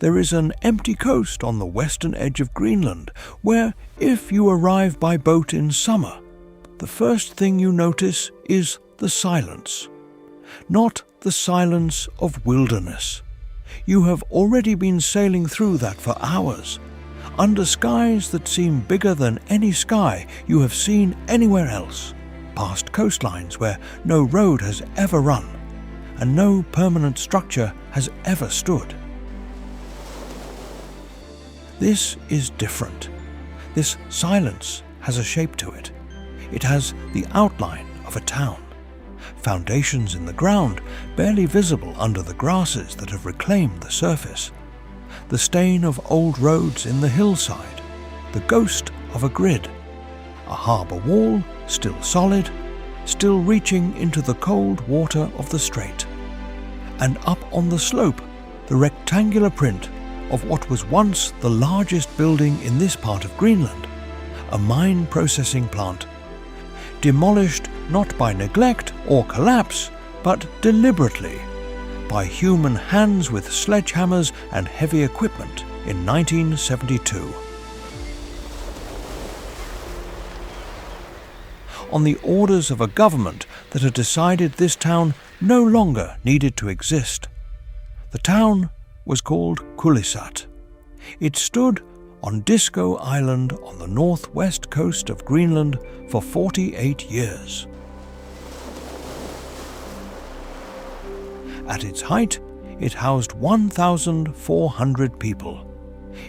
there is an empty coast on the western edge of Greenland where, if you arrive by boat in summer, the first thing you notice is the silence. Not the silence of wilderness. You have already been sailing through that for hours, under skies that seem bigger than any sky you have seen anywhere else, past coastlines where no road has ever run, and no permanent structure has ever stood. This is different. This silence has a shape to it. It has the outline of a town. Foundations in the ground, barely visible under the grasses that have reclaimed the surface. The stain of old roads in the hillside. The ghost of a grid. A harbour wall, still solid, still reaching into the cold water of the strait. And up on the slope, the rectangular print of what was once the largest building in this part of Greenland, a mine processing plant, demolished not by neglect or collapse, but deliberately, by human hands with sledgehammers and heavy equipment in 1972. On the orders of a government that had decided this town no longer needed to exist. The town was called Qullissat. It stood on Disco Island on the northwest coast of Greenland for 48 years. At its height, it housed 1,400 people.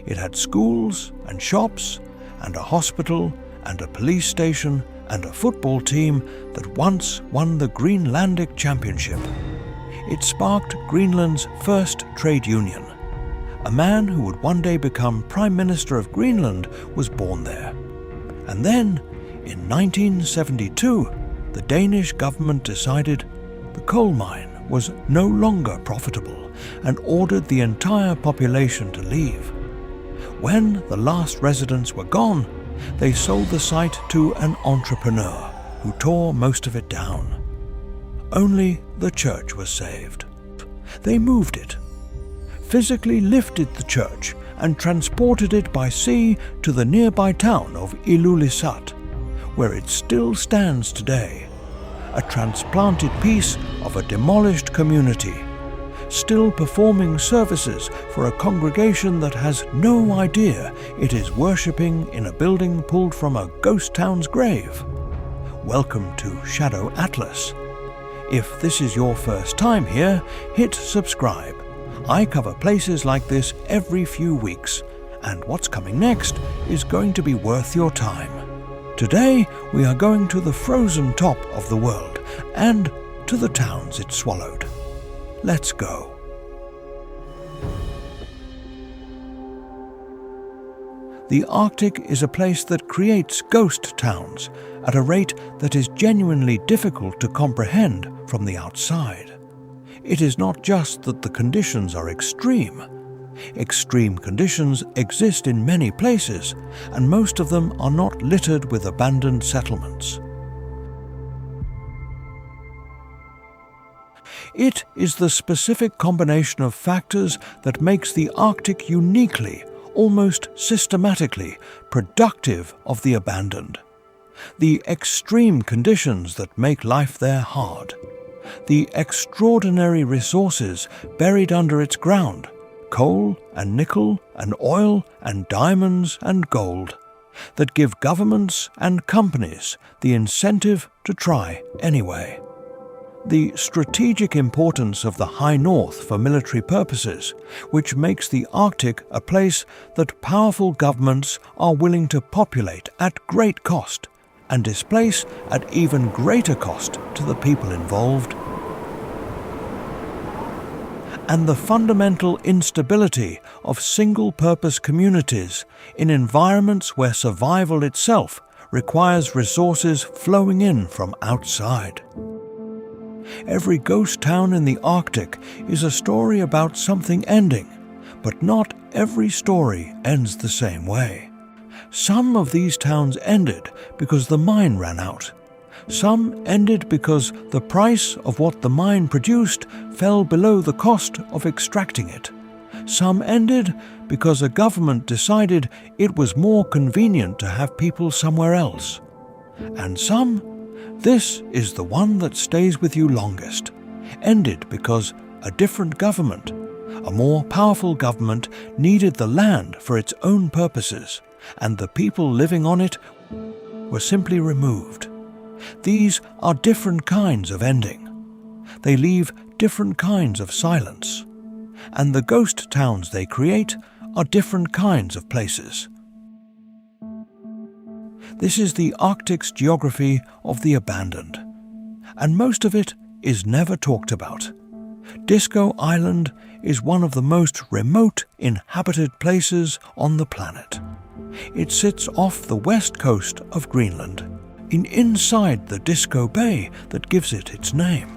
It had schools and shops and a hospital and a police station and a football team that once won the Greenlandic Championship. It sparked Greenland's first trade union. A man who would one day become Prime Minister of Greenland was born there. And then, in 1972, the Danish government decided the coal mine was no longer profitable and ordered the entire population to leave. When the last residents were gone, they sold the site to an entrepreneur who tore most of it down. Only the church was saved. They moved it, physically lifted the church and transported it by sea to the nearby town of Ilulissat, where it still stands today, a transplanted piece of a demolished community, still performing services for a congregation that has no idea it is worshipping in a building pulled from a ghost town's grave. Welcome to Shadow Atlas. If this is your first time here, hit subscribe. I cover places like this every few weeks, and what's coming next is going to be worth your time. Today we are going to the frozen top of the world and to the towns it swallowed. Let's go. The Arctic is a place that creates ghost towns at a rate that is genuinely difficult to comprehend from the outside. It is not just that the conditions are extreme. Extreme conditions exist in many places, and most of them are not littered with abandoned settlements. It is the specific combination of factors that makes the Arctic uniquely, almost systematically, productive of the abandoned. The extreme conditions that make life there hard. The extraordinary resources buried under its ground, coal and nickel and oil and diamonds and gold, that give governments and companies the incentive to try anyway. The strategic importance of the High North for military purposes, which makes the Arctic a place that powerful governments are willing to populate at great cost and displace at even greater cost to the people involved. And the fundamental instability of single-purpose communities in environments where survival itself requires resources flowing in from outside. Every ghost town in the Arctic is a story about something ending, but not every story ends the same way. Some of these towns ended because the mine ran out. Some ended because the price of what the mine produced fell below the cost of extracting it. Some ended because a government decided it was more convenient to have people somewhere else. And some, this is the one that stays with you longest, ended because a different government, a more powerful government, needed the land for its own purposes, and the people living on it were simply removed. These are different kinds of ending. They leave different kinds of silence. And the ghost towns they create are different kinds of places. This is the Arctic's geography of the abandoned, and most of it is never talked about. Disco Island is one of the most remote inhabited places on the planet. It sits off the west coast of Greenland, inside the Disco Bay that gives it its name.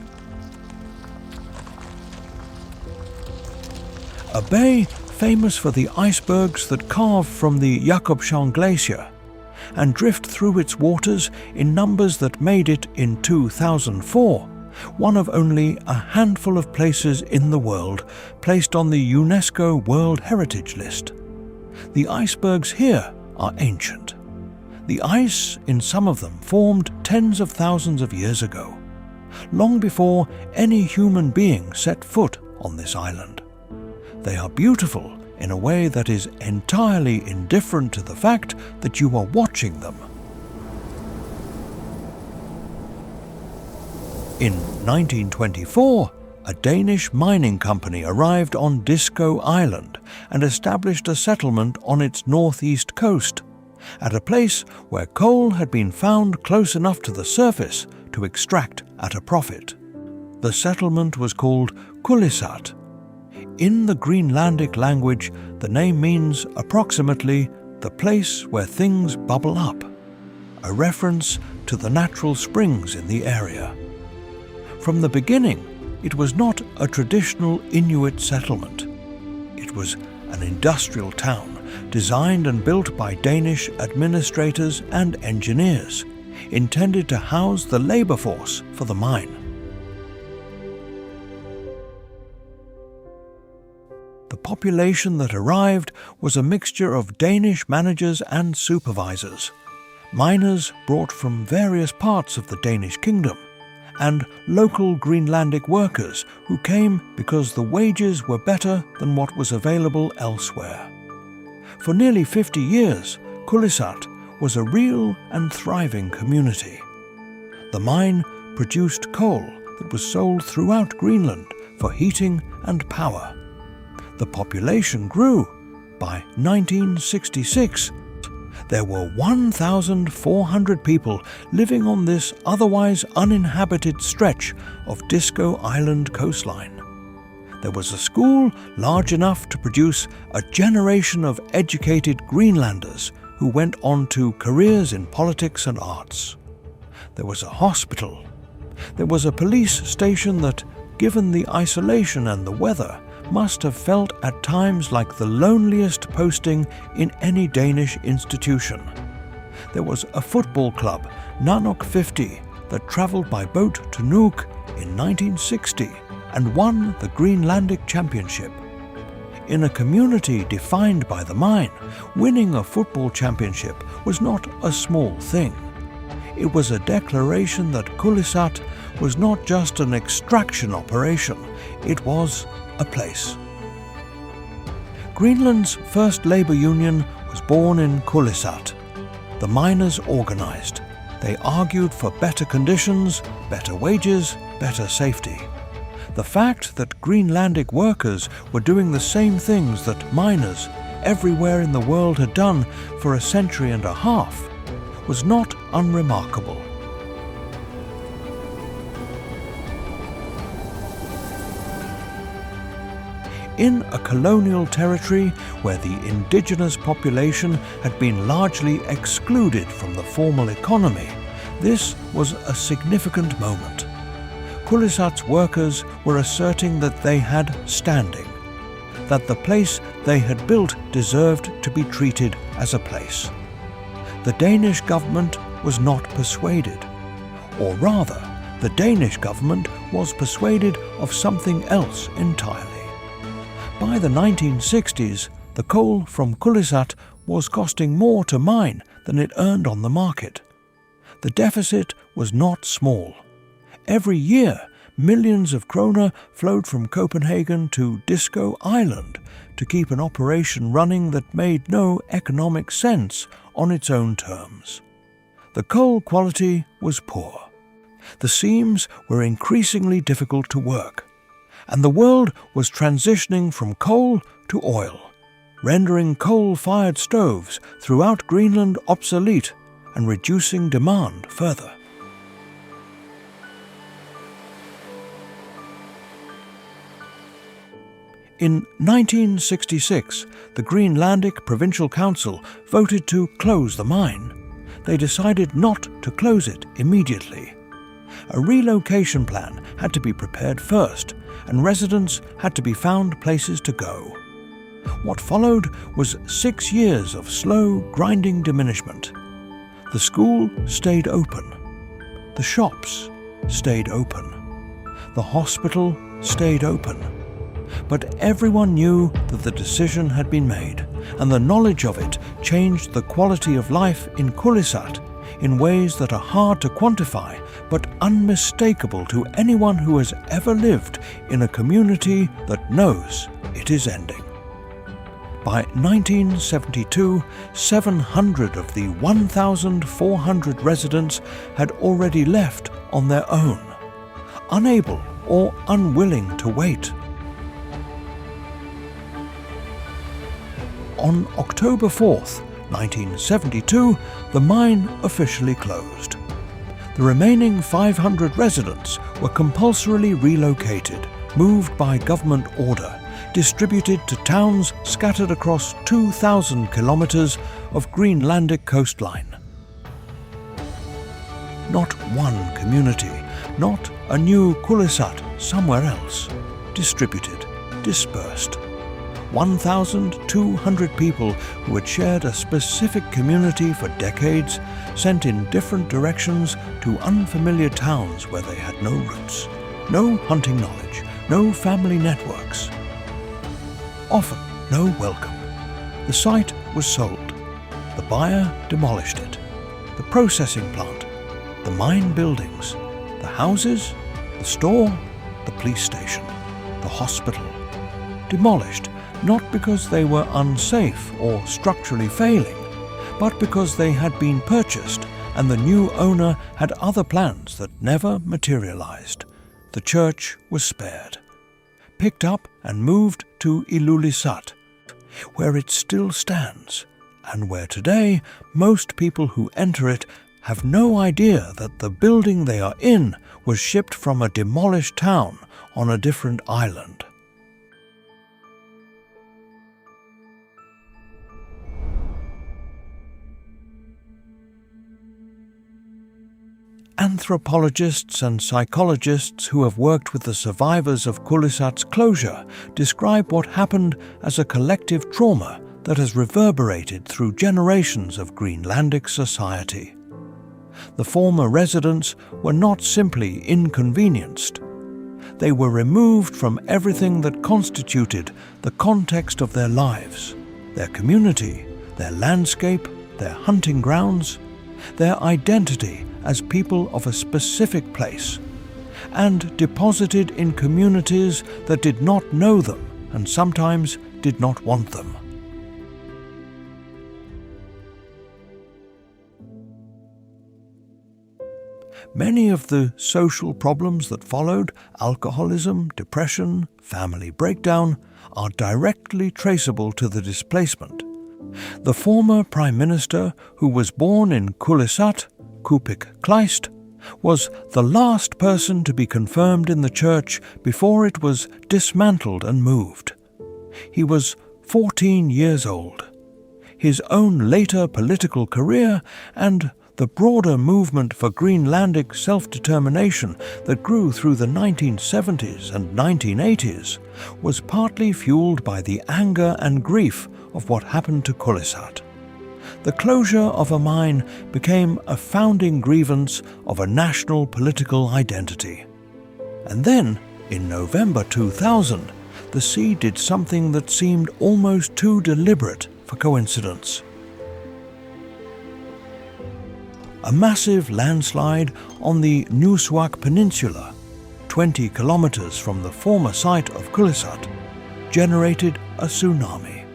A bay famous for the icebergs that carve from the Jakobshavn Glacier and drift through its waters in numbers that made it in 2004 one of only a handful of places in the world placed on the UNESCO World Heritage List. The icebergs here are ancient. The ice in some of them formed tens of thousands of years ago, long before any human being set foot on this island. They are beautiful in a way that is entirely indifferent to the fact that you are watching them. In 1924, a Danish mining company arrived on Disco Island and established a settlement on its northeast coast, at a place where coal had been found close enough to the surface to extract at a profit. The settlement was called Qullissat. In the Greenlandic language, the name means approximately the place where things bubble up, a reference to the natural springs in the area. From the beginning, it was not a traditional Inuit settlement. It was an industrial town designed and built by Danish administrators and engineers, intended to house the labor force for the mine. The population that arrived was a mixture of Danish managers and supervisors, miners brought from various parts of the Danish kingdom, and local Greenlandic workers who came because the wages were better than what was available elsewhere. For nearly 50 years, Qullissat was a real and thriving community. The mine produced coal that was sold throughout Greenland for heating and power. The population grew. By 1966, there were 1,400 people living on this otherwise uninhabited stretch of Disco Island coastline. There was a school large enough to produce a generation of educated Greenlanders who went on to careers in politics and arts. There was a hospital. There was a police station that, given the isolation and the weather, must have felt at times like the loneliest posting in any Danish institution. There was a football club, Nanok 50, that travelled by boat to Nuuk in 1960 and won the Greenlandic Championship. In a community defined by the mine, winning a football championship was not a small thing. It was a declaration that Qullissat was not just an extraction operation, it was a place. Greenland's first labour union was born in Qullissat. The miners organised. They argued for better conditions, better wages, better safety. The fact that Greenlandic workers were doing the same things that miners everywhere in the world had done for a century and a half was not unremarkable. In a colonial territory where the indigenous population had been largely excluded from the formal economy, this was a significant moment. Qullissat's workers were asserting that they had standing, that the place they had built deserved to be treated as a place. The Danish government was not persuaded, or rather, the Danish government was persuaded of something else entirely. by the 1960s, the coal from Qullissat was costing more to mine than it earned on the market. The deficit was not small. Every year, millions of kroner flowed from Copenhagen to Disco Island to keep an operation running that made no economic sense on its own terms. The coal quality was poor. The seams were increasingly difficult to work, and the world was transitioning from coal to oil, rendering coal-fired stoves throughout Greenland obsolete and reducing demand further. In 1966, the Greenlandic Provincial Council voted to close the mine. They decided not to close it immediately. A relocation plan had to be prepared first, and residents had to be found places to go. What followed was 6 years of slow, grinding diminishment. The school stayed open. The shops stayed open. The hospital stayed open. But everyone knew that the decision had been made, and the knowledge of it changed the quality of life in Qullissat in ways that are hard to quantify but unmistakable to anyone who has ever lived in a community that knows it is ending. By 1972, 700 of the 1,400 residents had already left on their own, unable or unwilling to wait. On October 4th, 1972, the mine officially closed. The remaining 500 residents were compulsorily relocated, moved by government order, distributed to towns scattered across 2,000 kilometers of Greenlandic coastline. Not one community, not a new Qullissat somewhere else. Distributed, dispersed. 1,200 people who had shared a specific community for decades, sent in different directions to unfamiliar towns where they had no roots, no hunting knowledge, no family networks. Often no welcome. The site was sold. The buyer demolished it. The processing plant, the mine buildings, the houses, the store, the police station, the hospital. Demolished not because they were unsafe or structurally failing, but because they had been purchased and the new owner had other plans that never materialized. The church was spared, picked up and moved to Qullissat, where it still stands, and where today most people who enter it have no idea that the building they are in was shipped from a demolished town on a different island. Anthropologists and psychologists who have worked with the survivors of Qullissat's closure describe what happened as a collective trauma that has reverberated through generations of Greenlandic society. The former residents were not simply inconvenienced. They were removed from everything that constituted the context of their lives, their community, their landscape, their hunting grounds, their identity as people of a specific place, and deposited in communities that did not know them and sometimes did not want them. Many of the social problems that followed, alcoholism, depression, family breakdown, are directly traceable to the displacement. The former Prime Minister, who was born in Qullissat, Kupik Kleist, was the last person to be confirmed in the church before it was dismantled and moved. He was 14 years old. His own later political career and the broader movement for Greenlandic self-determination that grew through the 1970s and 1980s was partly fueled by the anger and grief of what happened to Qullissat. The closure of a mine became a founding grievance of a national political identity. And then, in November 2000, the sea did something that seemed almost too deliberate for coincidence. A massive landslide on the Nuussuaq Peninsula, 20 kilometers from the former site of Qullissat, generated a tsunami.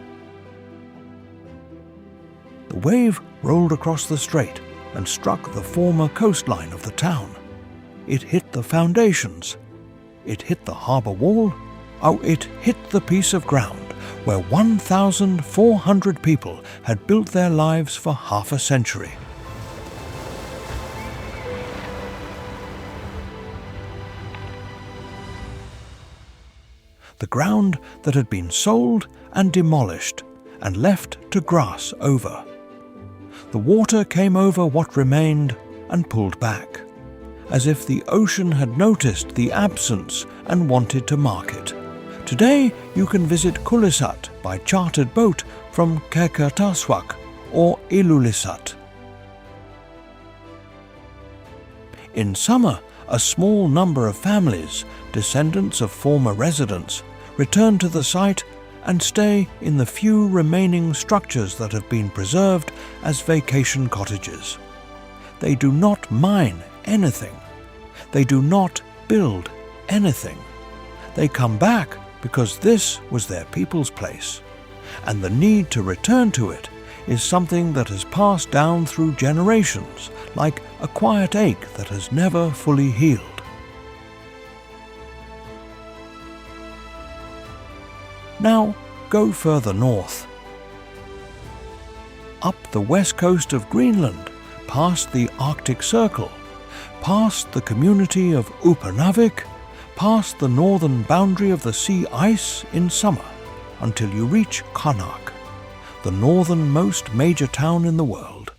The wave rolled across the strait and struck the former coastline of the town. It hit the foundations. It hit the harbour wall. It hit the piece of ground where 1,400 people had built their lives for half a century. The ground that had been sold and demolished and left to grass over. The water came over what remained and pulled back, as if the ocean had noticed the absence and wanted to mark it. Today you can visit Qullissat by chartered boat from Qeqertarsuaq or Ilulissat. In summer, a small number of families, descendants of former residents, return to the site and stay in the few remaining structures that have been preserved as vacation cottages. They do not mine anything. They do not build anything. They come back because this was their people's place, and the need to return to it is something that has passed down through generations, like a quiet ache that has never fully healed. Now go further north. Up the west coast of Greenland, past the Arctic Circle, past the community of Upernavik, past the northern boundary of the sea ice in summer, until you reach Qaanaaq, the northernmost major town in the world,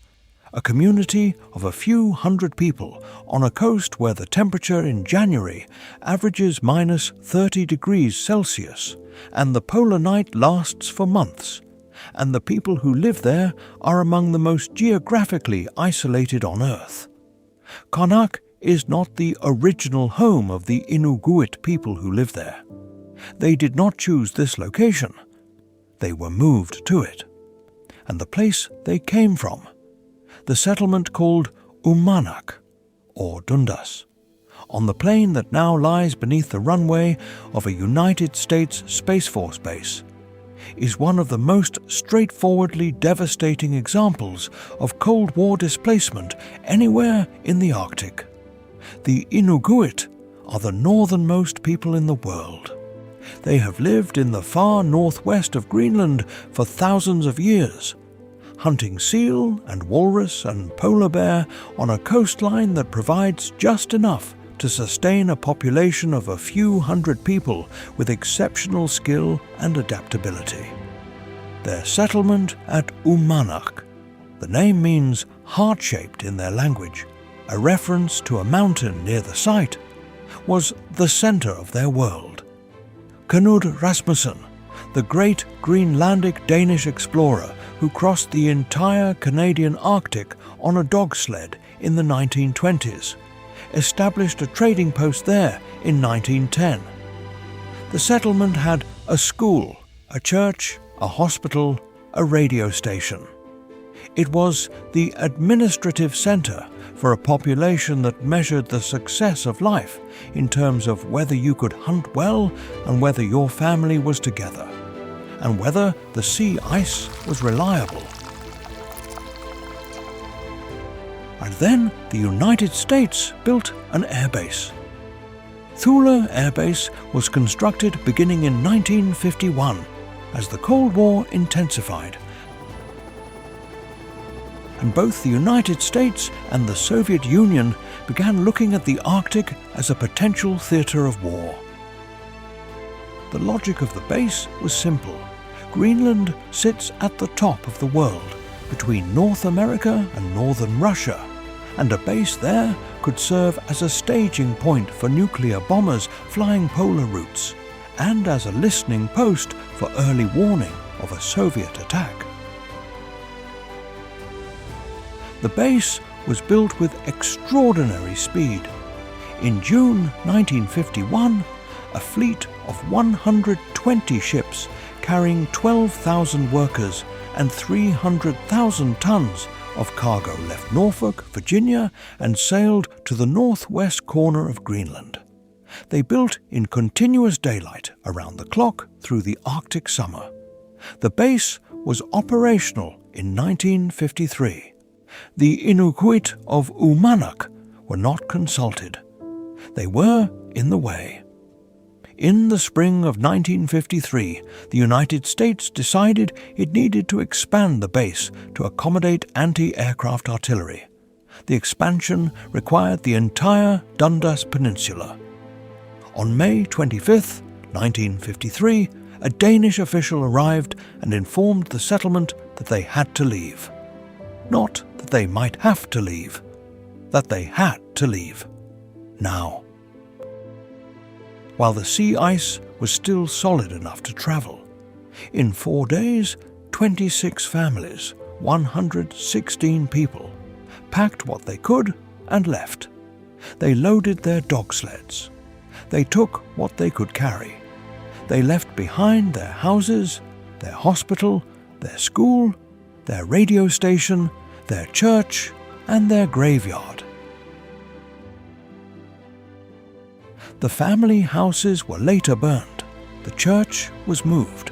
a community of a few hundred people on a coast where the temperature in January averages minus 30 degrees Celsius, and the polar night lasts for months, and the people who live there are among the most geographically isolated on Earth. Qaanaaq is not the original home of the Inuguit people who live there. They did not choose this location. They were moved to it. And the place they came from, the settlement called Uummannaq, or Dundas, on the plain that now lies beneath the runway of a United States Space Force base, is one of the most straightforwardly devastating examples of Cold War displacement anywhere in the Arctic. The Inuguit are the northernmost people in the world. They have lived in the far northwest of Greenland for thousands of years, hunting seal and walrus and polar bear on a coastline that provides just enough to sustain a population of a few hundred people with exceptional skill and adaptability. Their settlement at Uummannaq, the name means heart-shaped in their language, a reference to a mountain near the site, was the center of their world. Knud Rasmussen, the great Greenlandic Danish explorer who crossed the entire Canadian Arctic on a dog sled in the 1920s, established a trading post there in 1910. The settlement had a school, a church, a hospital, a radio station. It was the administrative center for a population that measured the success of life in terms of whether you could hunt well and whether your family was together, and whether the sea ice was reliable. And then the United States built an airbase. Thule Air Base was constructed beginning in 1951 as the Cold War intensified, and both the United States and the Soviet Union began looking at the Arctic as a potential theater of war. The logic of the base was simple. Greenland sits at the top of the world, between North America and northern Russia, and a base there could serve as a staging point for nuclear bombers flying polar routes, and as a listening post for early warning of a Soviet attack. The base was built with extraordinary speed. In June 1951, a fleet of 120 20 ships carrying 12,000 workers and 300,000 tons of cargo left Norfolk, Virginia, and sailed to the northwest corner of Greenland. They built in continuous daylight around the clock through the Arctic summer. The base was operational in 1953. The Inuit of Uummannaq were not consulted. They were in the way. In the spring of 1953, the United States decided it needed to expand the base to accommodate anti-aircraft artillery. The expansion required the entire Dundas Peninsula. On May 25, 1953, a Danish official arrived and informed the settlement that they had to leave. Not that they might have to leave, that they had to leave. Now. While the sea ice was still solid enough to travel, in 4 days, 26 families, 116 people, packed what they could and left. They loaded their dog sleds. They took what they could carry. They left behind their houses, their hospital, their school, their radio station, their church, and their graveyard. The family houses were later burned. The church was moved.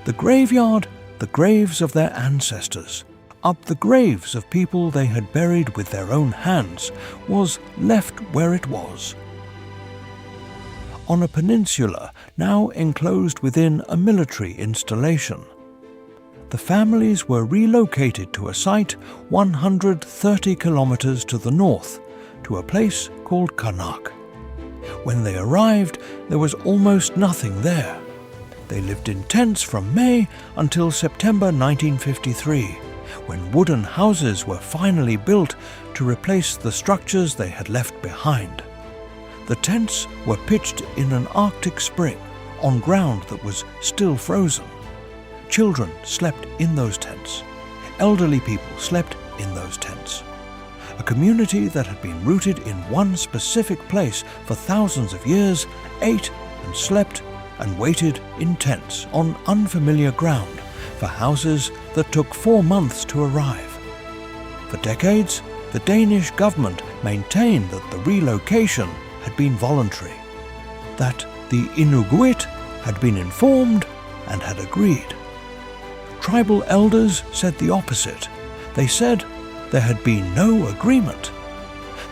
The graveyard, the graves of their ancestors, up the graves of people they had buried with their own hands, was left where it was. On a peninsula now enclosed within a military installation. The families were relocated to a site 130 kilometers to the north, to a place called Qaanaaq. When they arrived, there was almost nothing there. They lived in tents from May until September 1953, when wooden houses were finally built to replace the structures they had left behind. The tents were pitched in an Arctic spring on ground that was still frozen. Children slept in those tents. Elderly people slept in those tents. A community that had been rooted in one specific place for thousands of years ate and slept and waited in tents on unfamiliar ground for houses that took 4 months to arrive. For decades, the Danish government maintained that the relocation had been voluntary, that the Inuit had been informed and had agreed. Tribal elders said the opposite. They said there had been no agreement,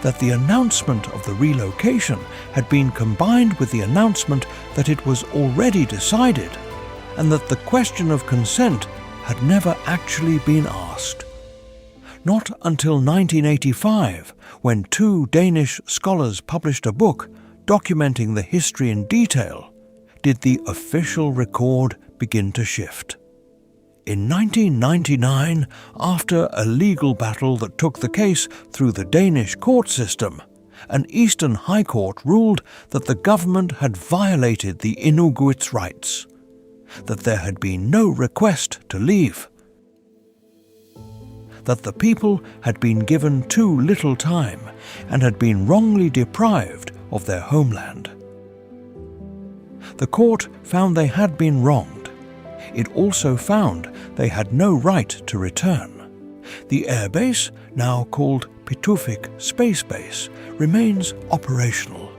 that the announcement of the relocation had been combined with the announcement that it was already decided, and that the question of consent had never actually been asked. Not until 1985, when 2 Danish scholars published a book documenting the history in detail, did the official record begin to shift. In 1999, after a legal battle that took the case through the Danish court system, an Eastern High Court ruled that the government had violated the Inuits' rights, that there had been no request to leave, that the people had been given too little time and had been wrongly deprived of their homeland. The court found they had been wronged. It also found they had no right to return. The airbase, now called Pitufik Space Base, remains operational.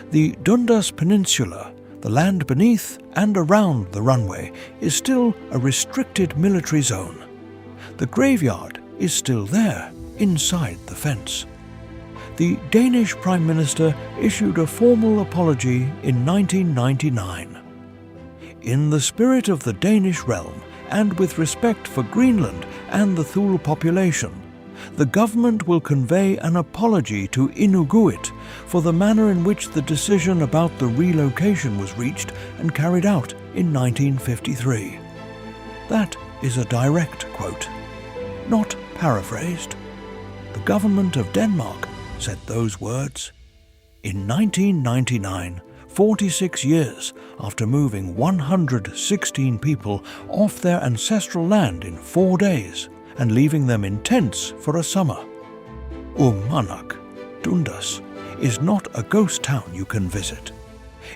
The Dundas Peninsula, the land beneath and around the runway, is still a restricted military zone. The graveyard is still there, inside the fence. The Danish Prime Minister issued a formal apology in 1999. In the spirit of the Danish realm, and with respect for Greenland and the Thule population, the government will convey an apology to Inuit for the manner in which the decision about the relocation was reached and carried out in 1953. That is a direct quote, not paraphrased. The government of Denmark said those words. In 1999, 46 years after moving 116 people off their ancestral land in 4 days and leaving them in tents for a summer. Uummannaq, Dundas, is not a ghost town you can visit.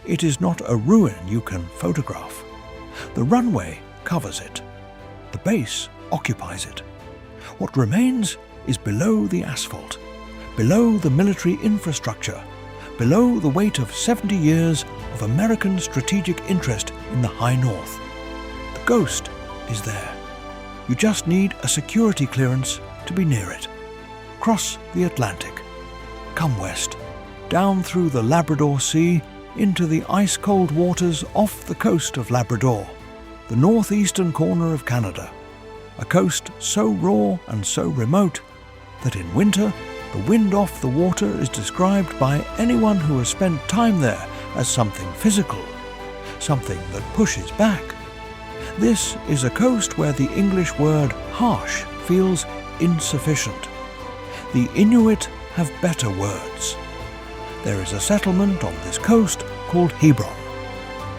It is not a ruin you can photograph. The runway covers it. The base occupies it. What remains is below the asphalt, below the military infrastructure, below the weight of 70 years of American strategic interest in the high north. The ghost is there. You just need a security clearance to be near it. Cross the Atlantic. Come west, down through the Labrador Sea into the ice-cold waters off the coast of Labrador, the northeastern corner of Canada, a coast so raw and so remote that in winter the wind off the water is described by anyone who has spent time there as something physical, something that pushes back. This is a coast where the English word harsh feels insufficient. The Inuit have better words. There is a settlement on this coast called Hebron,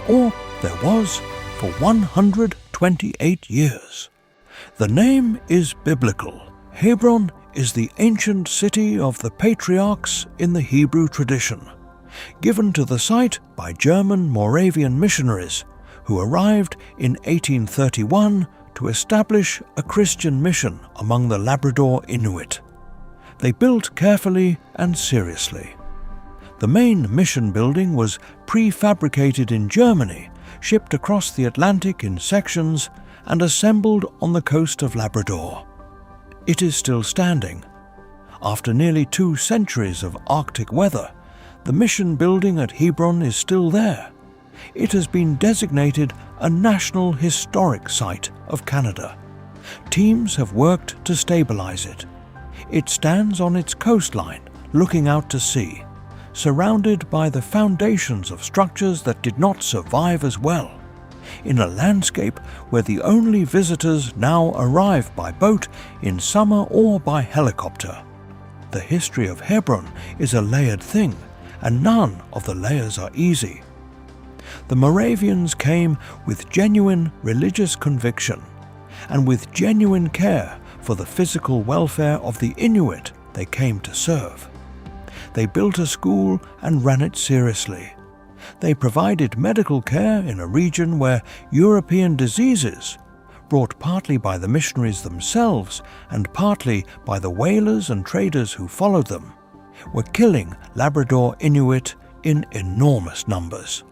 or there was for 128 years. The name is biblical. Hebron is the ancient city of the patriarchs in the Hebrew tradition, given to the site by German Moravian missionaries who arrived in 1831 to establish a Christian mission among the Labrador Inuit. They built carefully and seriously. The main mission building was prefabricated in Germany, shipped across the Atlantic in sections, and assembled on the coast of Labrador. It is still standing. After nearly 2 centuries of Arctic weather, the mission building at Hebron is still there. It has been designated a National Historic Site of Canada. Teams have worked to stabilize it. It stands on its coastline, looking out to sea, surrounded by the foundations of structures that did not survive as well, in a landscape where the only visitors now arrive by boat in summer or by helicopter. The history of Hebron is a layered thing, and none of the layers are easy. The Moravians came with genuine religious conviction, and with genuine care for the physical welfare of the Inuit they came to serve. They built a school and ran it seriously. They provided medical care in a region where European diseases, brought partly by the missionaries themselves and partly by the whalers and traders who followed them, were killing Labrador Inuit in enormous numbers.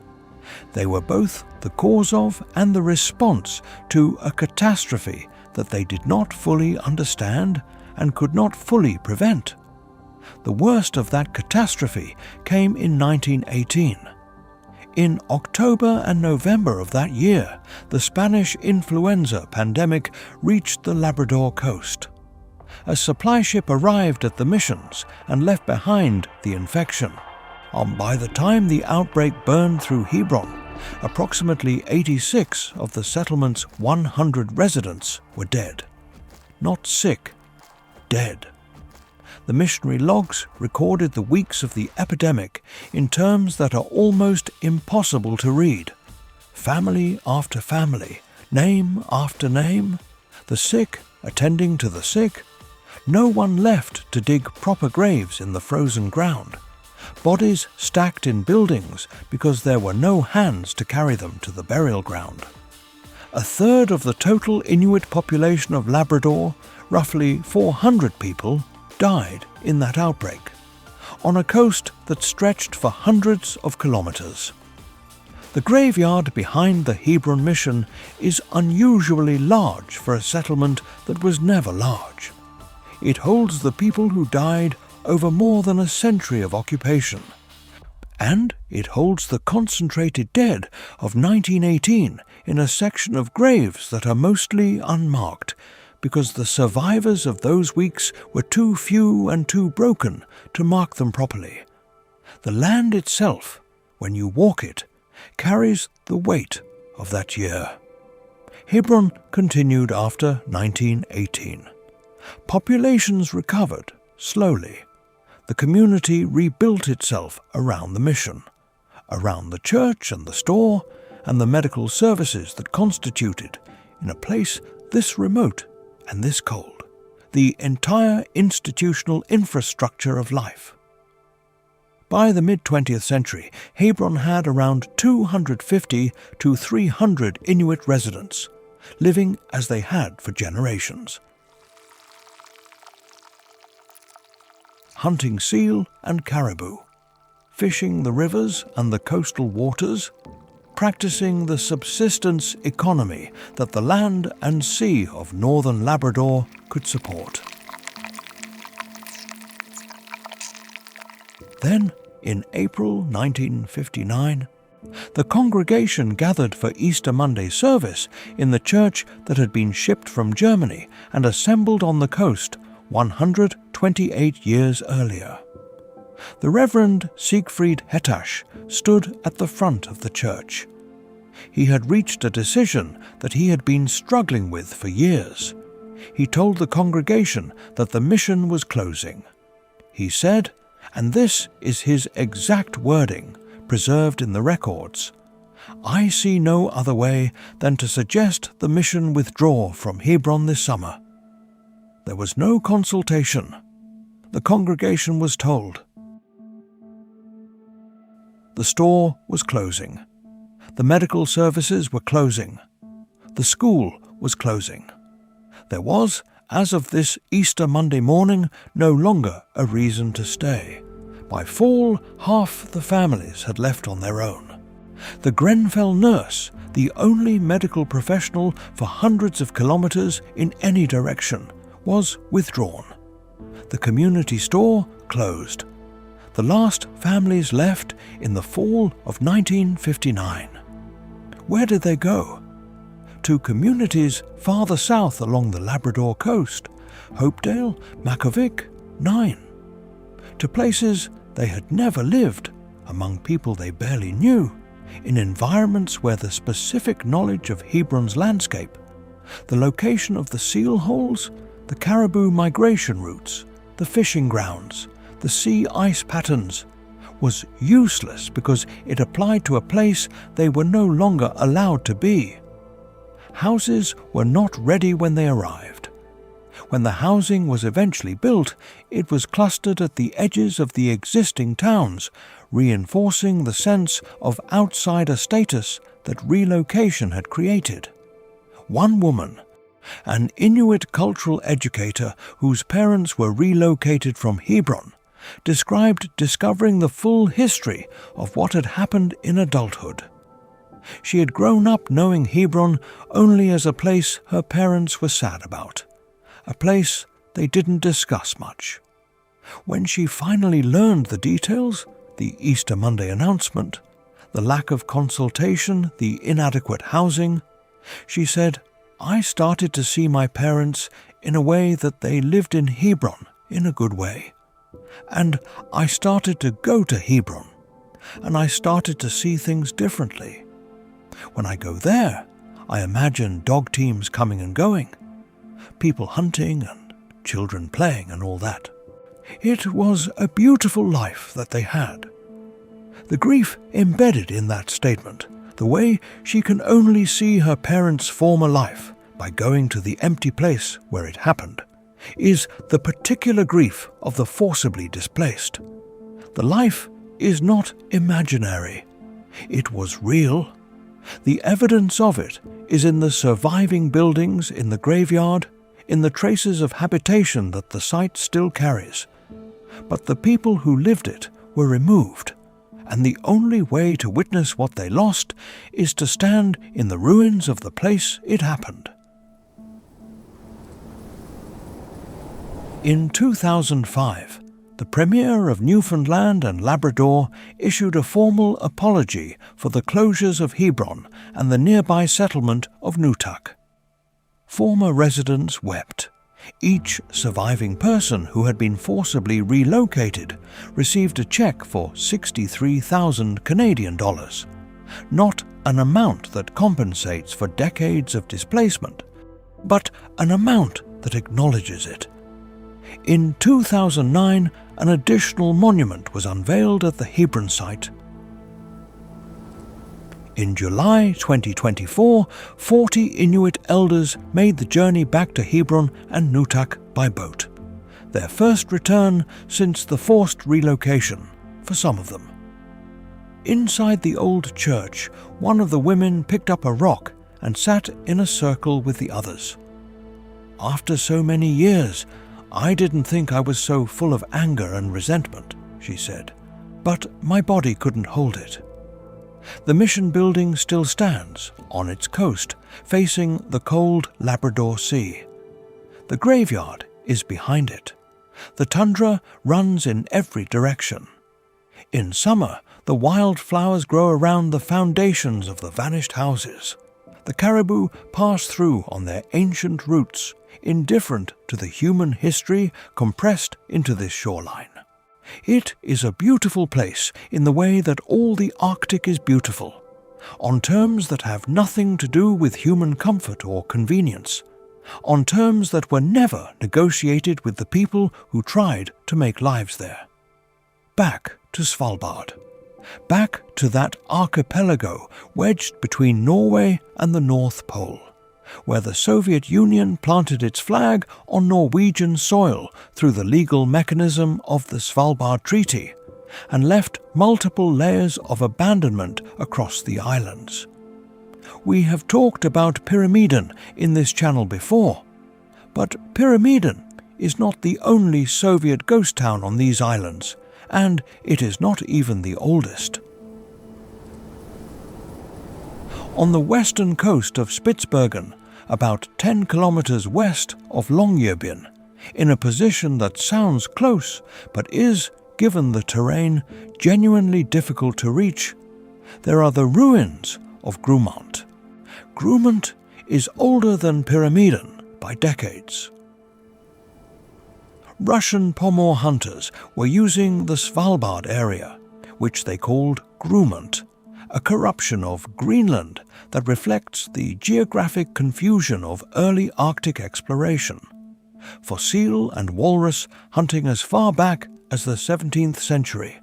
They were both the cause of and the response to a catastrophe that they did not fully understand and could not fully prevent. The worst of that catastrophe came in 1918. In October and November of that year, the Spanish influenza pandemic reached the Labrador coast. A supply ship arrived at the missions and left behind the infection. By the time the outbreak burned through Hebron, approximately 86 of the settlement's 100 residents were dead. Not sick, dead. The missionary logs recorded the weeks of the epidemic in terms that are almost impossible to read. Family after family, name after name, the sick attending to the sick, no one left to dig proper graves in the frozen ground. Bodies stacked in buildings because there were no hands to carry them to the burial ground. A third of the total Inuit population of Labrador, roughly 400 people, died in that outbreak, on a coast that stretched for hundreds of kilometers. The graveyard behind the Hebron mission is unusually large for a settlement that was never large. It holds the people who died over more than a century of occupation. And it holds the concentrated dead of 1918 in a section of graves that are mostly unmarked, because the survivors of those weeks were too few and too broken to mark them properly. The land itself, when you walk it, carries the weight of that year. Hebron continued after 1918. Populations recovered, slowly. The community rebuilt itself around the mission, around the church and the store and the medical services that constituted, in a place this remote and this cold, the entire institutional infrastructure of life. By the mid-20th century, Hebron had around 250 to 300 Inuit residents, living as they had for generations. Hunting seal and caribou, fishing the rivers and the coastal waters, practicing the subsistence economy that the land and sea of northern Labrador could support. Then, in April 1959, the congregation gathered for Easter Monday service in the church that had been shipped from Germany and assembled on the coast 128 years earlier. The Reverend Siegfried Hetash stood at the front of the church. He had reached a decision that he had been struggling with for years. He told the congregation that the mission was closing. He said, and this is his exact wording, preserved in the records, "I see no other way than to suggest the mission withdraw from Hebron this summer." There was no consultation. The congregation was told. The store was closing. The medical services were closing. The school was closing. There was, as of this Easter Monday morning, no longer a reason to stay. By fall, half the families had left on their own. The Grenfell nurse, the only medical professional for hundreds of kilometers in any direction, was withdrawn. The community store closed. The last families left in the fall of 1959. Where did they go? To communities farther south along the Labrador coast, Hopedale, Mackovic, Nine. To places they had never lived, among people they barely knew, in environments where the specific knowledge of Hebron's landscape, the location of the seal holes, the caribou migration routes, the fishing grounds, the sea ice patterns, was useless because it applied to a place they were no longer allowed to be. Houses were not ready when they arrived. When the housing was eventually built, it was clustered at the edges of the existing towns, reinforcing the sense of outsider status that relocation had created. One woman, an Inuit cultural educator whose parents were relocated from Hebron, described discovering the full history of what had happened in adulthood. She had grown up knowing Hebron only as a place her parents were sad about, a place they didn't discuss much. When she finally learned the details, the Easter Monday announcement, the lack of consultation, the inadequate housing, she said, "I started to see my parents in a way that they lived in Hebron in a good way. And I started to go to Hebron, and I started to see things differently. When I go there, I imagine dog teams coming and going, people hunting and children playing and all that. It was a beautiful life that they had." The grief embedded in that statement, the way she can only see her parents' former life by going to the empty place where it happened, is the particular grief of the forcibly displaced. The life is not imaginary. It was real. The evidence of it is in the surviving buildings in the graveyard, in the traces of habitation that the site still carries. But the people who lived it were removed, and the only way to witness what they lost is to stand in the ruins of the place it happened. In 2005, the Premier of Newfoundland and Labrador issued a formal apology for the closures of Hebron and the nearby settlement of Nutak. Former residents wept. Each surviving person who had been forcibly relocated received a check for 63,000 Canadian dollars, not an amount that compensates for decades of displacement, but an amount that acknowledges it. In 2009, an additional monument was unveiled at the Hebron site. In July 2024, 40 Inuit elders made the journey back to Hebron and Nutak by boat, their first return since the forced relocation for some of them. Inside the old church, one of the women picked up a rock and sat in a circle with the others. "After so many years, I didn't think I was so full of anger and resentment," she said, "but my body couldn't hold it." The mission building still stands on its coast, facing the cold Labrador Sea. The graveyard is behind it. The tundra runs in every direction. In summer, the wildflowers grow around the foundations of the vanished houses. The caribou pass through on their ancient routes, indifferent to the human history compressed into this shoreline. It is a beautiful place in the way that all the Arctic is beautiful, on terms that have nothing to do with human comfort or convenience, on terms that were never negotiated with the people who tried to make lives there. Back to Svalbard. Back to that archipelago wedged between Norway and the North Pole, where the Soviet Union planted its flag on Norwegian soil through the legal mechanism of the Svalbard Treaty, and left multiple layers of abandonment across the islands. We have talked about Pyramiden in this channel before, but Pyramiden is not the only Soviet ghost town on these islands, and it is not even the oldest. On the western coast of Spitsbergen, about 10 kilometers west of Longyearbyen, in a position that sounds close but is, given the terrain, genuinely difficult to reach, there are the ruins of Grumant. Grumant is older than Pyramiden by decades. Russian Pomor hunters were using the Svalbard area, which they called Grumant, a corruption of Greenland that reflects the geographic confusion of early Arctic exploration, for seal and walrus hunting as far back as the 17th century.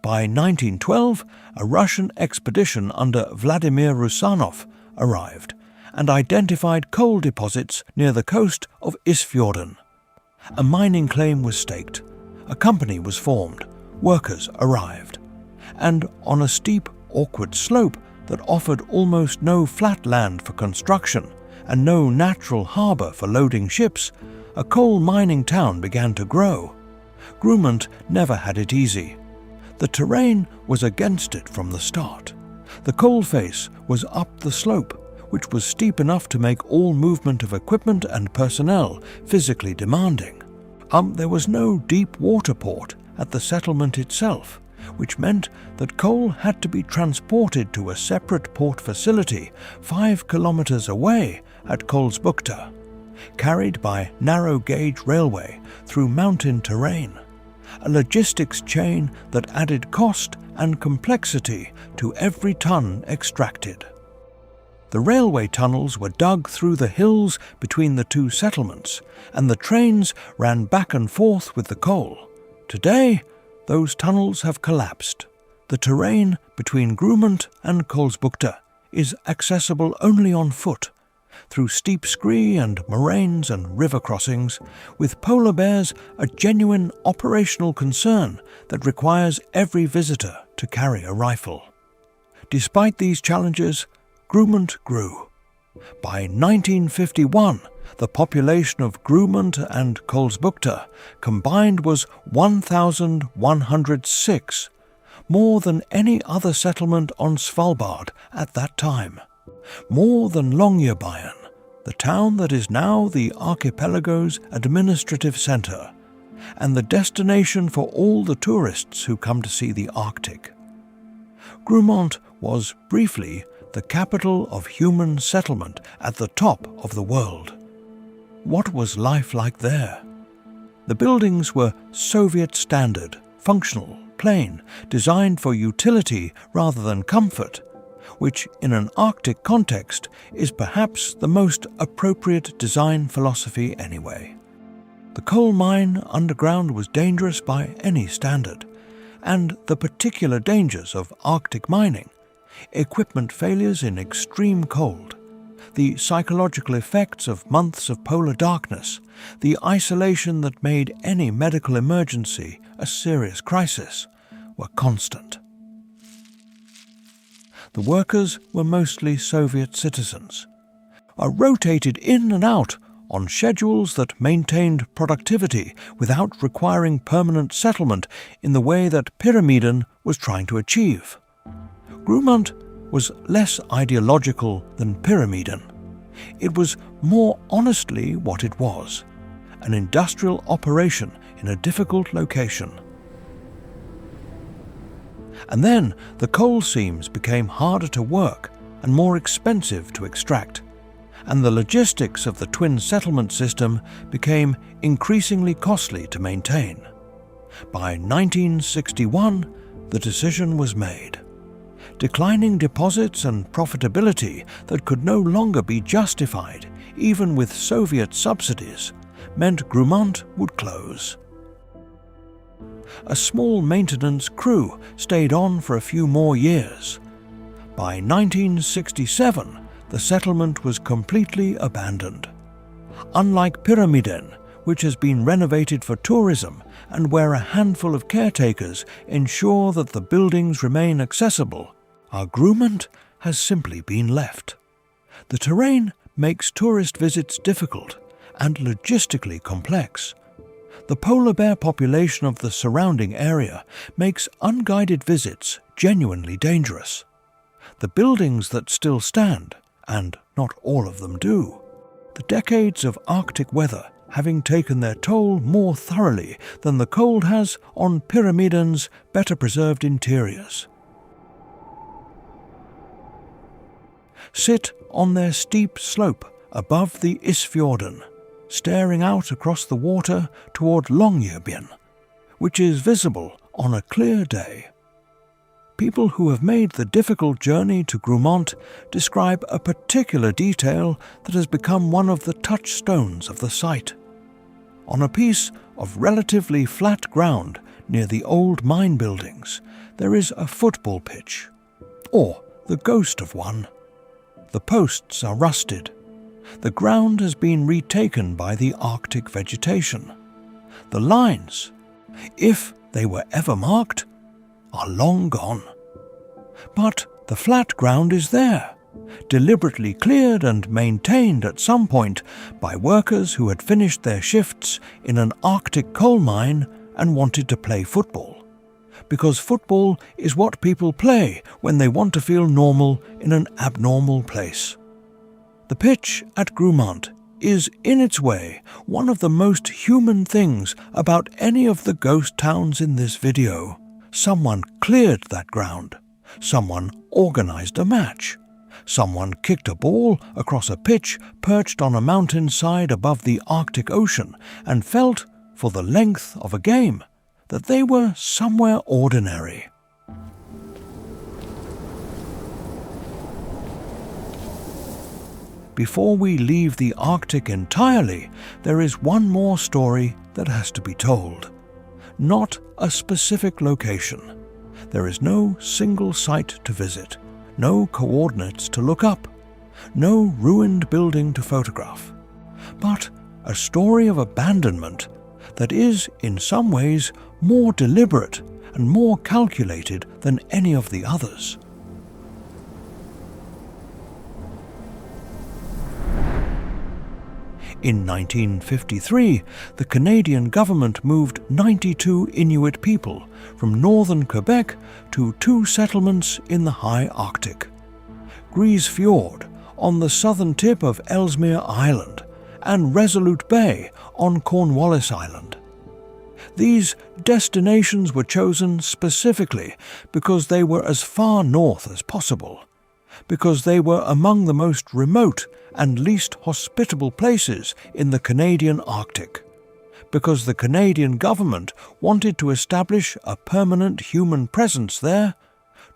By 1912, a Russian expedition under Vladimir Rusanov arrived and identified coal deposits near the coast of Isfjorden. A mining claim was staked, a company was formed, workers arrived, and on a steep, awkward slope that offered almost no flat land for construction and no natural harbour for loading ships, a coal mining town began to grow. Grumant never had it easy. The terrain was against it from the start. The coalface was up the slope, which was steep enough to make all movement of equipment and personnel physically demanding. There was no deep water port at the settlement itself, which meant that coal had to be transported to a separate port facility 5 kilometers away at Kollsbukta, carried by narrow-gauge railway through mountain terrain, a logistics chain that added cost and complexity to every ton extracted. The railway tunnels were dug through the hills between the two settlements, and the trains ran back and forth with the coal. Today, those tunnels have collapsed. The terrain between Grumant and Kollsbukta is accessible only on foot, through steep scree and moraines and river crossings, with polar bears a genuine operational concern that requires every visitor to carry a rifle. Despite these challenges, Grumant grew. By 1951, the population of Grumant and Kollsbukta combined was 1,106, more than any other settlement on Svalbard at that time, more than Longyearbyen, the town that is now the archipelago's administrative centre, and the destination for all the tourists who come to see the Arctic. Grumant was, briefly, the capital of human settlement at the top of the world. What was life like there? The buildings were Soviet standard, functional, plain, designed for utility rather than comfort, which in an Arctic context is perhaps the most appropriate design philosophy anyway. The coal mine underground was dangerous by any standard, and the particular dangers of Arctic mining, equipment failures in extreme cold, the psychological effects of months of polar darkness, the isolation that made any medical emergency a serious crisis, were constant. The workers were mostly Soviet citizens, are rotated in and out on schedules that maintained productivity without requiring permanent settlement in the way that Pyramiden was trying to achieve. Grumant was less ideological than Pyramiden. It was more honestly what it was, an industrial operation in a difficult location. And then the coal seams became harder to work and more expensive to extract, and the logistics of the twin settlement system became increasingly costly to maintain. By 1961, the decision was made. Declining deposits and profitability that could no longer be justified, even with Soviet subsidies, meant Grumant would close. A small maintenance crew stayed on for a few more years. By 1967, the settlement was completely abandoned. Unlike Pyramiden, which has been renovated for tourism and where a handful of caretakers ensure that the buildings remain accessible, our Grumant has simply been left. The terrain makes tourist visits difficult and logistically complex. The polar bear population of the surrounding area makes unguided visits genuinely dangerous. The buildings that still stand, and not all of them do, the decades of Arctic weather having taken their toll more thoroughly than the cold has on Pyramiden's better preserved interiors. Sit on their steep slope above the Isfjorden, staring out across the water toward Longyearbyen, which is visible on a clear day. People who have made the difficult journey to Grumant describe a particular detail that has become one of the touchstones of the site. On a piece of relatively flat ground near the old mine buildings, there is a football pitch, or the ghost of one. The posts are rusted. The ground has been retaken by the Arctic vegetation. The lines, if they were ever marked, are long gone. But the flat ground is there, deliberately cleared and maintained at some point by workers who had finished their shifts in an Arctic coal mine and wanted to play football. Because football is what people play when they want to feel normal in an abnormal place. The pitch at Grumant is, in its way, one of the most human things about any of the ghost towns in this video. Someone cleared that ground. Someone organized a match. Someone kicked a ball across a pitch perched on a mountainside above the Arctic Ocean and felt, for the length of a game, that they were somewhere ordinary. Before we leave the Arctic entirely, there is one more story that has to be told. Not a specific location. There is no single site to visit, no coordinates to look up, no ruined building to photograph, but a story of abandonment that is, in some ways, more deliberate and more calculated than any of the others. In 1953, the Canadian government moved 92 Inuit people from northern Quebec to 2 settlements in the high Arctic: Grise Fjord on the southern tip of Ellesmere Island and Resolute Bay on Cornwallis Island. These destinations were chosen specifically because they were as far north as possible, because they were among the most remote and least hospitable places in the Canadian Arctic, because the Canadian government wanted to establish a permanent human presence there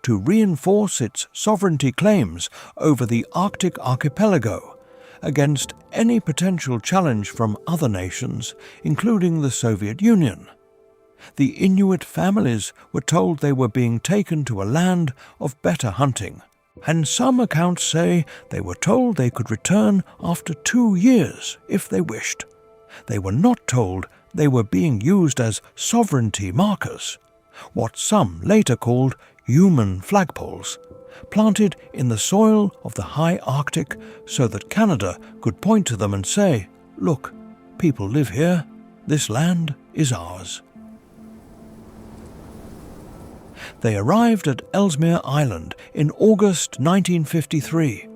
to reinforce its sovereignty claims over the Arctic archipelago against any potential challenge from other nations, including the Soviet Union. The Inuit families were told they were being taken to a land of better hunting, and some accounts say they were told they could return after 2 years if they wished. They were not told they were being used as sovereignty markers, what some later called human flagpoles, planted in the soil of the high Arctic so that Canada could point to them and say, "Look, people live here, this land is ours." They arrived at Ellesmere Island in August 1953.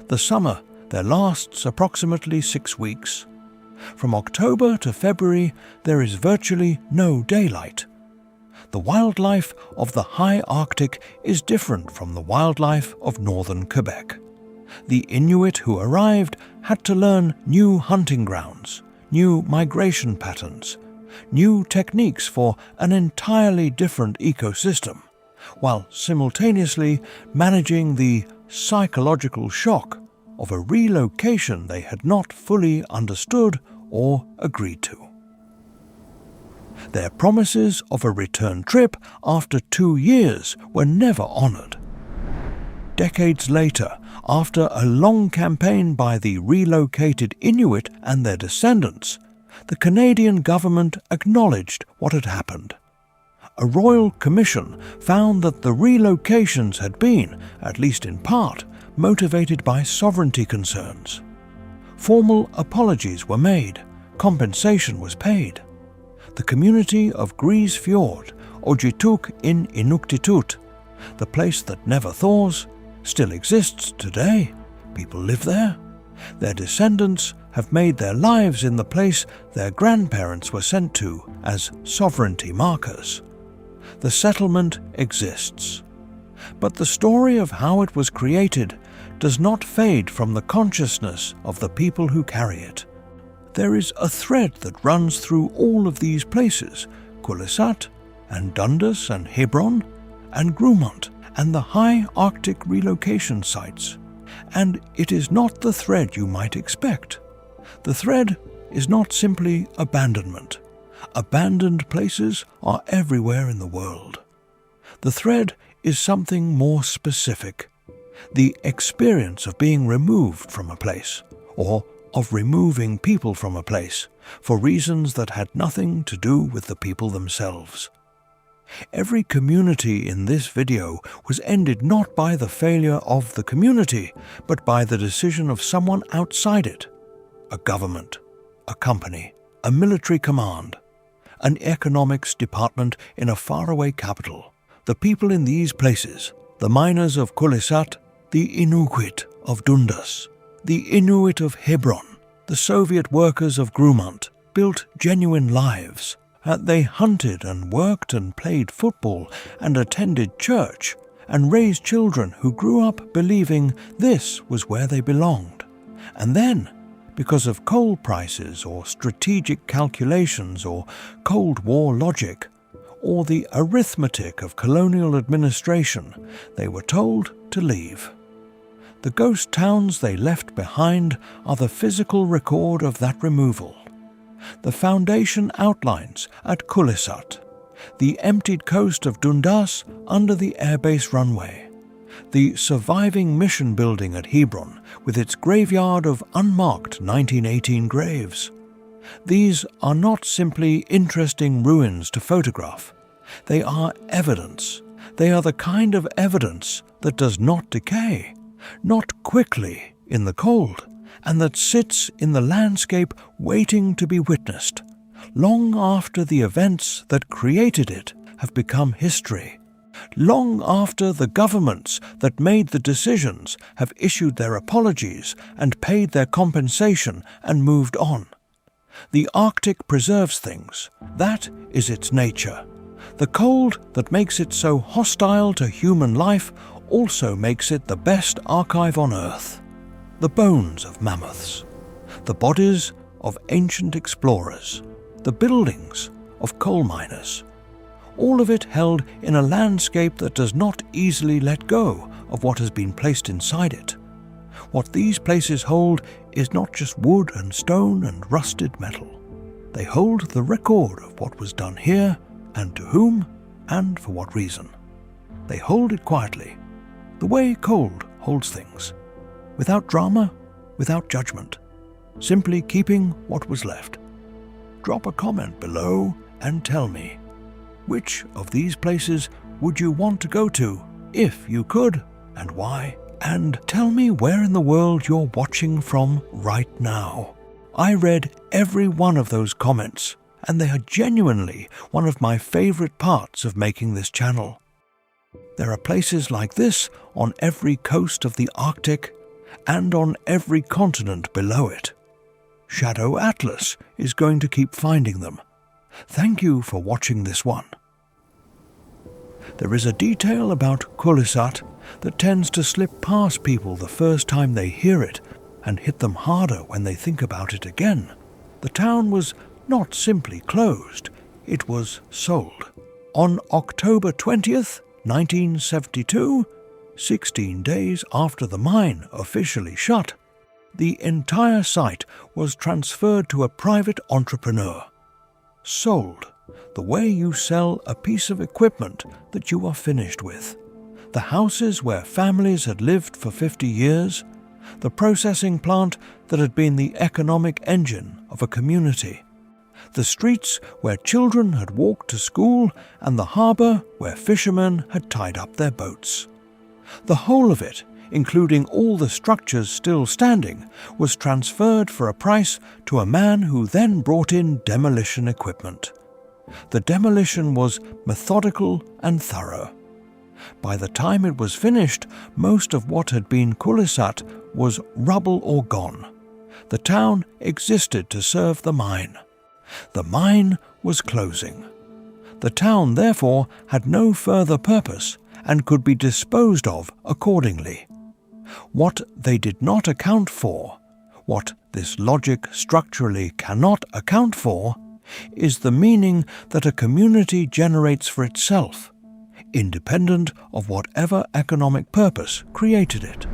The summer there lasts approximately 6 weeks. From October to February there is virtually no daylight. The wildlife of the high Arctic is different from the wildlife of northern Quebec. The Inuit who arrived had to learn new hunting grounds, new migration patterns, new techniques for an entirely different ecosystem, while simultaneously managing the psychological shock of a relocation they had not fully understood or agreed to. Their promises of a return trip after 2 years were never honoured. Decades later, after a long campaign by the relocated Inuit and their descendants, the Canadian government acknowledged what had happened. A royal commission found that the relocations had been, at least in part, motivated by sovereignty concerns. Formal apologies were made, compensation was paid. The community of Grise Fjord, Ojituk in Inuktitut, the place that never thaws, still exists today. People live there. Their descendants have made their lives in the place their grandparents were sent to as sovereignty markers. The settlement exists. But the story of how it was created does not fade from the consciousness of the people who carry it. There is a thread that runs through all of these places, Qullissat and Dundas and Hebron and Grumant and the high Arctic relocation sites. And it is not the thread you might expect. The thread is not simply abandonment. Abandoned places are everywhere in the world. The thread is something more specific. The experience of being removed from a place, or of removing people from a place, for reasons that had nothing to do with the people themselves. Every community in this video was ended not by the failure of the community, but by the decision of someone outside it. A government, a company, a military command, an economics department in a faraway capital. The people in these places, the miners of Qullissat, the Inuit of Dundas, the Inuit of Hebron, the Soviet workers of Grumant, built genuine lives. They hunted and worked and played football and attended church and raised children who grew up believing this was where they belonged. And then, because of coal prices or strategic calculations or Cold War logic, or the arithmetic of colonial administration, they were told to leave. The ghost towns they left behind are the physical record of that removal. The foundation outlines at Qullissat, the emptied coast of Dundas under the airbase runway, the surviving mission building at Hebron with its graveyard of unmarked 1918 graves. These are not simply interesting ruins to photograph. They are evidence. They are the kind of evidence that does not decay, not quickly in the cold, and that sits in the landscape waiting to be witnessed, long after the events that created it have become history, long after the governments that made the decisions have issued their apologies and paid their compensation and moved on. The Arctic preserves things. That is its nature. The cold that makes it so hostile to human life also makes it the best archive on Earth. The bones of mammoths, the bodies of ancient explorers, the buildings of coal miners, all of it held in a landscape that does not easily let go of what has been placed inside it. What these places hold is not just wood and stone and rusted metal. They hold the record of what was done here, and to whom, and for what reason. They hold it quietly, the way cold holds things, without drama, without judgment, simply keeping what was left. Drop a comment below and tell me, Which of these places would you want to go to, if you could, and why? And tell me where in the world you're watching from right now. I read every one of those comments, and they are genuinely one of my favorite parts of making this channel. There are places like this on every coast of the Arctic and on every continent below it. Shadow Atlas is going to keep finding them. Thank you for watching this one. There is a detail about Qullissat that tends to slip past people the first time they hear it and hit them harder when they think about it again. The town was not simply closed, it was sold. On October 20th, 1972, 16 days after the mine officially shut, the entire site was transferred to a private entrepreneur. Sold, the way you sell a piece of equipment that you are finished with. The houses where families had lived for 50 years, the processing plant that had been the economic engine of a community, the streets where children had walked to school, and the harbour where fishermen had tied up their boats. The whole of it, including all the structures still standing, was transferred for a price to a man who then brought in demolition equipment. The demolition was methodical and thorough. By the time it was finished, most of what had been Qullissat was rubble or gone. The town existed to serve the mine. The mine was closing. The town, therefore, had no further purpose and could be disposed of accordingly. What they did not account for, what this logic structurally cannot account for, is the meaning that a community generates for itself, independent of whatever economic purpose created it.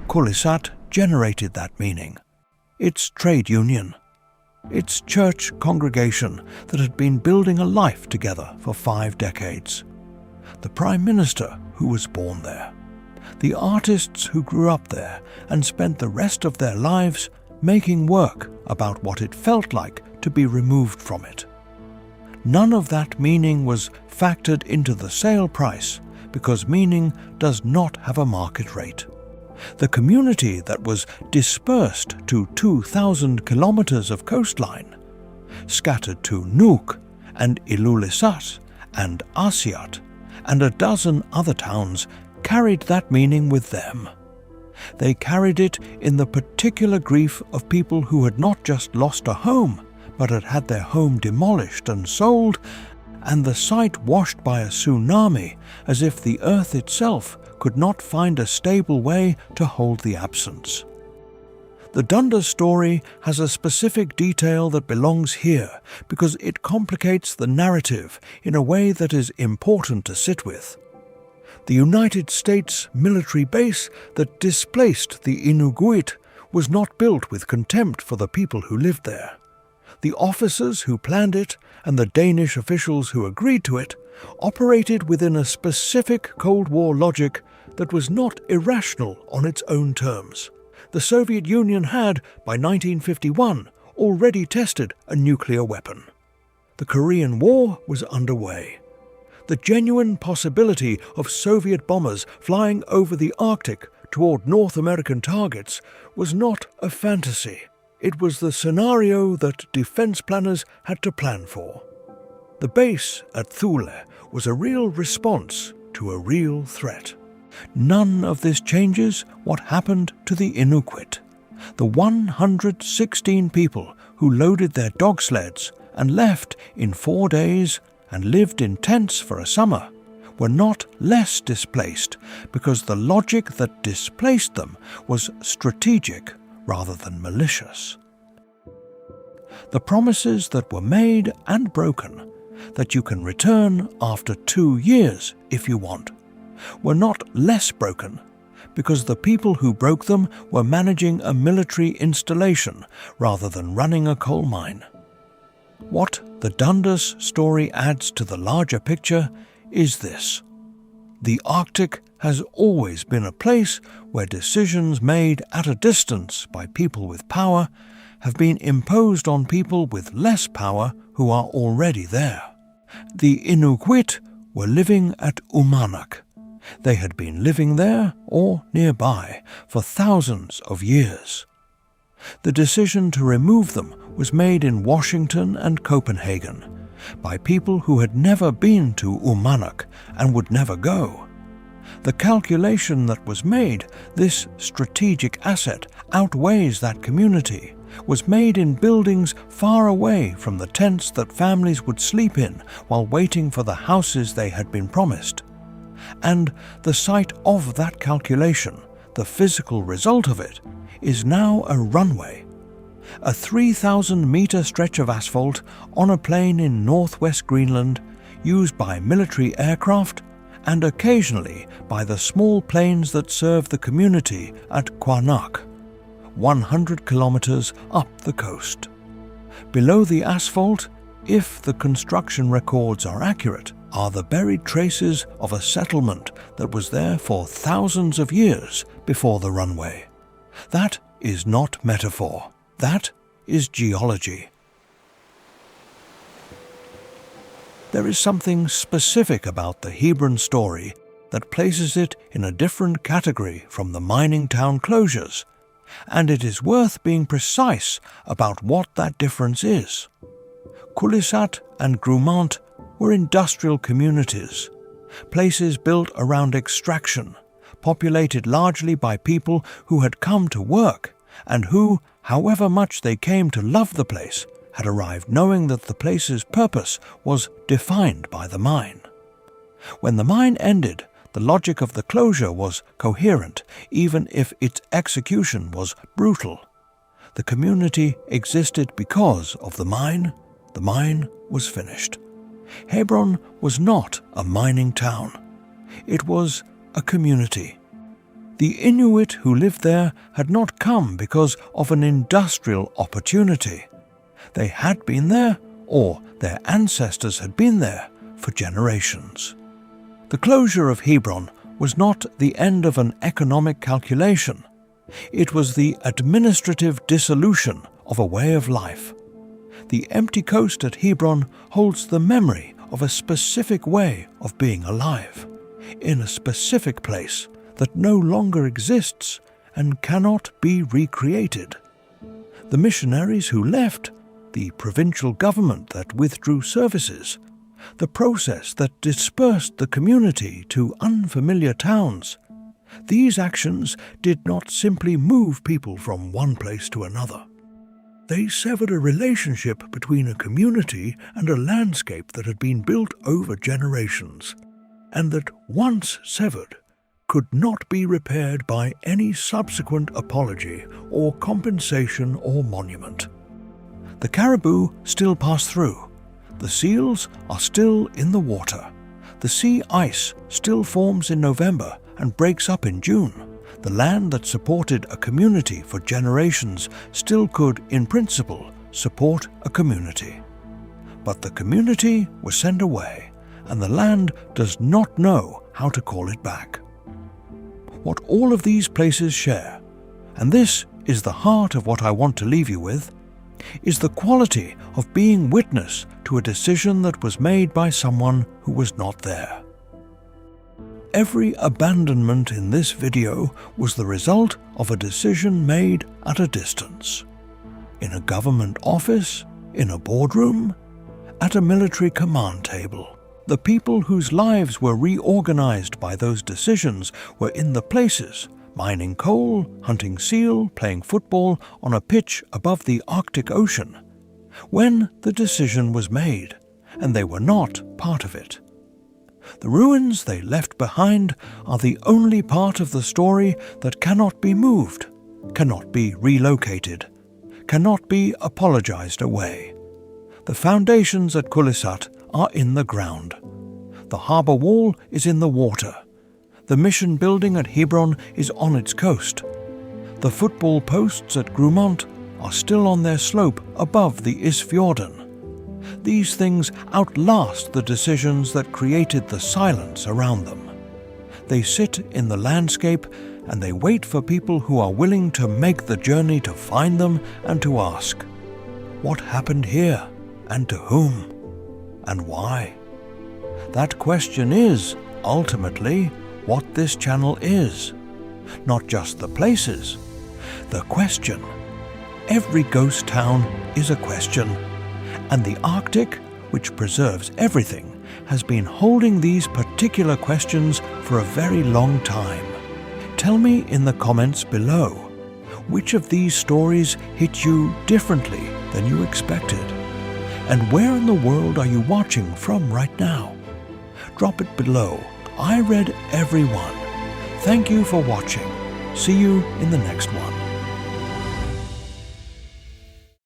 Qullissat generated that meaning. Its trade union, its church congregation that had been building a life together for 5 decades, the Prime Minister who was born there, the artists who grew up there and spent the rest of their lives making work about what it felt like to be removed from it. None of that meaning was factored into the sale price because meaning does not have a market rate. The community that was dispersed to 2,000 kilometers of coastline, scattered to Nuuk and Ilulissat and Asiat and a dozen other towns, carried that meaning with them. They carried it in the particular grief of people who had not just lost a home, but had had their home demolished and sold, and the site washed by a tsunami, as if the earth itself could not find a stable way to hold the absence. The Dundas story has a specific detail that belongs here because it complicates the narrative in a way that is important to sit with. The United States military base that displaced the Inuguit was not built with contempt for the people who lived there. The officers who planned it and the Danish officials who agreed to it operated within a specific Cold War logic that was not irrational on its own terms. The Soviet Union had, by 1951, already tested a nuclear weapon. The Korean War was underway. The genuine possibility of Soviet bombers flying over the Arctic toward North American targets was not a fantasy. It was the scenario that defense planners had to plan for. The base at Thule was a real response to a real threat. None of this changes what happened to the Inuit, the 116 people who loaded their dog sleds and left in 4 days and lived in tents for a summer, were not less displaced because the logic that displaced them was strategic rather than malicious. The promises that were made and broken, that you can return after 2 years if you want, were not less broken because the people who broke them were managing a military installation rather than running a coal mine. What the Dundas story adds to the larger picture is this: the Arctic has always been a place where decisions made at a distance by people with power have been imposed on people with less power who are already there. The Inuit were living at Uummannaq. They had been living there or nearby for thousands of years. The decision to remove them was made in Washington and Copenhagen by people who had never been to Uummannaq and would never go. The calculation that was made, this strategic asset outweighs that community, was made in buildings far away from the tents that families would sleep in while waiting for the houses they had been promised. And the site of that calculation, the physical result of it, is now a runway. A 3,000-meter stretch of asphalt on a plain in northwest Greenland, used by military aircraft and occasionally by the small planes that serve the community at Qullissat, 100 kilometers up the coast. Below the asphalt, if the construction records are accurate, are the buried traces of a settlement that was there for thousands of years before the runway. That is not metaphor. That is geology. There is something specific about the Hebron story that places it in a different category from the mining town closures, and it is worth being precise about what that difference is. Qullissat and Grumant were industrial communities, places built around extraction, populated largely by people who had come to work and who, however much they came to love the place, had arrived knowing that the place's purpose was defined by the mine. When the mine ended, the logic of the closure was coherent, even if its execution was brutal. The community existed because of the mine. The mine was finished. Hebron was not a mining town. It was a community. The Inuit who lived there had not come because of an industrial opportunity. They had been there, or their ancestors had been there, for generations. The closure of Hebron was not the end of an economic calculation. It was the administrative dissolution of a way of life. The empty coast at Hebron holds the memory of a specific way of being alive, in a specific place that no longer exists and cannot be recreated. The missionaries who left, the provincial government that withdrew services, the process that dispersed the community to unfamiliar towns, these actions did not simply move people from one place to another. They severed a relationship between a community and a landscape that had been built over generations, and that, once severed, could not be repaired by any subsequent apology or compensation or monument. The caribou still pass through. The seals are still in the water. The sea ice still forms in November and breaks up in June. The land that supported a community for generations still could, in principle, support a community. But the community was sent away, and the land does not know how to call it back. What all of these places share, and this is the heart of what I want to leave you with, is the quality of being witness to a decision that was made by someone who was not there. Every abandonment in this video was the result of a decision made at a distance. In a government office, in a boardroom, at a military command table. The people whose lives were reorganized by those decisions were in the places, mining coal, hunting seal, playing football on a pitch above the Arctic Ocean, when the decision was made, and they were not part of it. The ruins they left behind are the only part of the story that cannot be moved, cannot be relocated, cannot be apologized away. The foundations at Qullissat are in the ground. The harbour wall is in the water. The mission building at Hebron is on its coast. The football posts at Grumant are still on their slope above the Isfjorden. These things outlast the decisions that created the silence around them. They sit in the landscape and they wait for people who are willing to make the journey to find them and to ask, what happened here, and to whom, and why? That question is, ultimately, what this channel is. Not just the places. The question. Every ghost town is a question. And the Arctic, which preserves everything, has been holding these particular questions for a very long time. Tell me in the comments below, which of these stories hit you differently than you expected? And where in the world are you watching from right now? Drop it below. I read every one. Thank you for watching. See you in the next one.